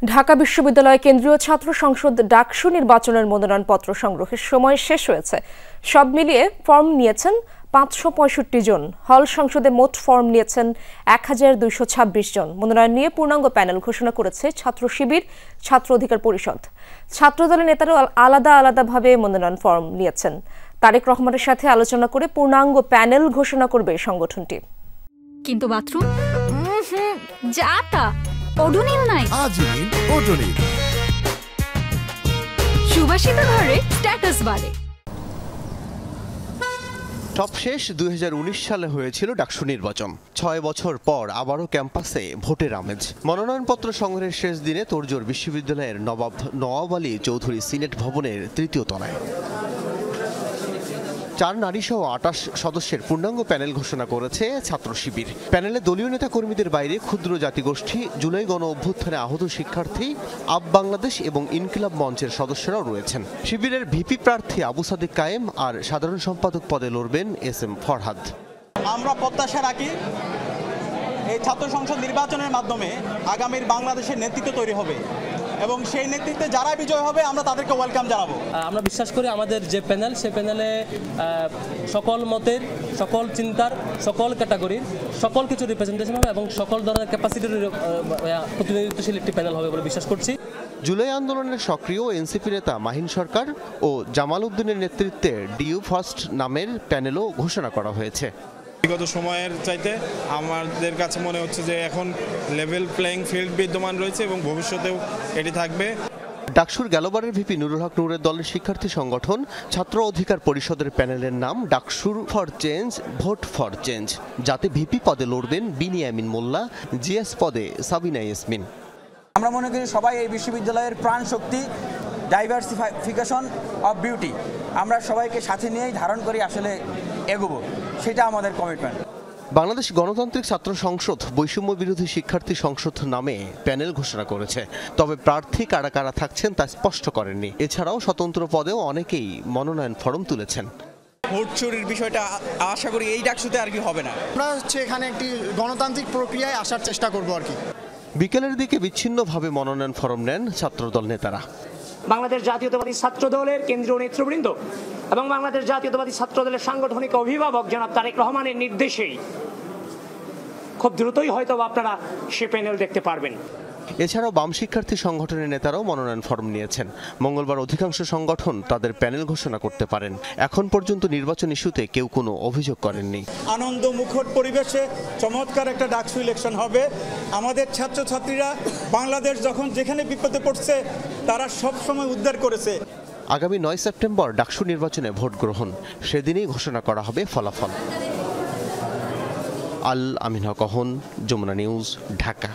ঢাকা বিশ্ববিদ্যালয় কেন্দ্রীয় ছাত্র সংসদ ডাকসু নির্বাচনের মনোনয়নপত্র সংগ্রহের সময় শেষ হয়েছে। সব মিলিয়ে ফর্ম নিয়েছেন ৫৬৫ জন। হল সংসদে মোট ফর্ম নিয়েছেন ১,২২৬ জন। মনোনয়ন নিয়ে পূর্ণাঙ্গ প্যানেল ঘোষণা করেছে ছাত্র শিবির, ছাত্র অধিকার পরিষদ। ছাত্রদলের নেতারাও আলাদা আলাদাভাবে মনোনয়ন ফর্ম নিয়েছেন। তারেক রহমানের সাথে আলোচনা করে পূর্ণাঙ্গ প্যানেল ঘোষণা করবে সংগঠনটি। কিন্তু বাথরুম যাতা ওডোনিল নাই। আজই ওডোনিল সুবাসিত ঘরে স্ট্যাটাস বাড়ে। সবশেষ ২০১৯ সালে হয়েছিল ডাকসু নির্বাচন। ৬ বছর পর আবারও ক্যাম্পাসে ভোটের আমেজ। মনোনয়নপত্র সংগ্রহের শেষ দিনে তোড়জোড় বিশ্ববিদ্যালয়ের নওয়াব আলী চৌধুরী সিনেট ভবনের ৩য় তলায়। ৪ নারীসহ ২৮ সদস্যের পূর্ণাঙ্গ প্যানেল ঘোষণা করেছে ছাত্র শিবির। প্যানেলে দলীয় নেতা কর্মীদের বাইরে ক্ষুদ্র জাতিগোষ্ঠী, জুলাই গণ অভ্যুত্থানে আহত শিক্ষার্থী, আপ বাংলাদেশ এবং ইনকিলাব মঞ্চের সদস্যরাও রয়েছেন। শিবিরের ভিপি প্রার্থী আবু সাদিক কায়েম আর সাধারণ সম্পাদক পদে লড়বেন SM ফরহাদ। আমরা প্রত্যাশা রাখি এই ছাত্র সংসদ নির্বাচনের মাধ্যমে আগামীর বাংলাদেশের নেতৃত্ব তৈরি হবে এবং সেই নেতৃত্বে যারা বিজয় হবে আমরা তাদেরকে ওয়েলকাম জানাবো। আমরা বিশ্বাস করি আমাদের যে প্যানেল, সে প্যানেলে সকল মতের, সকল চিন্তার, সকল ক্যাটাগরির সকল কিছু রিপ্রেজেন্টেশন হবে এবং সকল ধরনের ক্যাপাসিটির প্রতিনিধিত্বশীল একটি প্যানেল হবে বলে বিশ্বাস করছি। জুলাই আন্দোলনের সক্রিয় এনসিপি নেতা মাহিন সরকার ও জামাল উদ্দিনের নেতৃত্বে ডিউ ফার্স্ট নামের প্যানেলও ঘোষণা করা হয়েছে। বিগত সময়ের চাইতে আমাদের কাছে মনে হচ্ছে যে এখন লেভেল প্লেইং ফিল্ড বিদ্যমান রয়েছে এবং ভবিষ্যতেও এটি থাকবে। ডাকসুর গেলবারের ভিপি নুরুল হক নূরের দলের শিক্ষার্থী সংগঠন ছাত্র অধিকার পরিষদের প্যানেলের নাম ডাকসুর for change, vote for change, যাতে ভিপি পদে লড়বেন বিনিয়ামিন মোল্লা, জিএস পদে সাবিনা ইয়াসমিন। আমরা মনে করি সবাই এই বিশ্ববিদ্যালয়ের প্রাণ শক্তি, ডাইভার্সিফিকেশন অফ বিউটি, আমরা সবাইকে সাথে নিয়েই ধারণ করি আসলে এগোবো, সেটা আমাদের কমিটমেন্ট। বাংলাদেশ গণতান্ত্রিক ছাত্র সংসদ বৈষম্য বিরোধী শিক্ষার্থী সংসদ নামে প্যানেল ঘোষণা করেছে, তবে প্রার্থী কারা কারা থাকছেন তা স্পষ্ট করেননি। এছাড়াও স্বতন্ত্র পদেও অনেকেই মনোনয়ন ফরম তুলেছেন। ভোট চুরির বিষয়টা আশা করি এই ডাকসুতে আর কি হবে না। আমরা এখানে একটি গণতান্ত্রিক প্রক্রিয়ায় আসার চেষ্টা করবো আর কি। বিকেলের দিকে বিচ্ছিন্নভাবে মনোনয়ন ফরম নেন ছাত্রদল নেতারা। বাংলাদেশ জাতীয়তাবাদী ছাত্র দলের কেন্দ্রীয় নেতৃবৃন্দ এবং বাংলাদেশ জাতীয়তাবাদী ছাত্র দলের সাংগঠনিক অভিভাবক জনাব তারেক রহমানের নির্দেশেই খুব দ্রুতই হয়তো আপনারা সে প্যানেল দেখতে পারবেন। এছাড়াও বাম শিক্ষার্থী সংগঠনের নেতারাও মনোনয়ন ফরম নিয়েছেন। মঙ্গলবার অধিকাংশ সংগঠন তাদের প্যানেল ঘোষণা করতে পারেন। এখন পর্যন্ত নির্বাচন ইস্যুতে কেউ কোনো অভিযোগ করেননি। আনন্দ মুখর পরিবেশে চমৎকার একটা ডাকসু ইলেকশন হবে। আমাদের ছাত্রছাত্রীরা বাংলাদেশ যখন যেখানে বিপদে পড়ছে তারা সব সময় উদ্ধার করেছে। আগামী ৯ সেপ্টেম্বর ডাকসু নির্বাচনে ভোট গ্রহণ, সেদিনই ঘোষণা করা হবে ফলাফল। আল আমিন হক, যমুনা নিউজ, ঢাকা।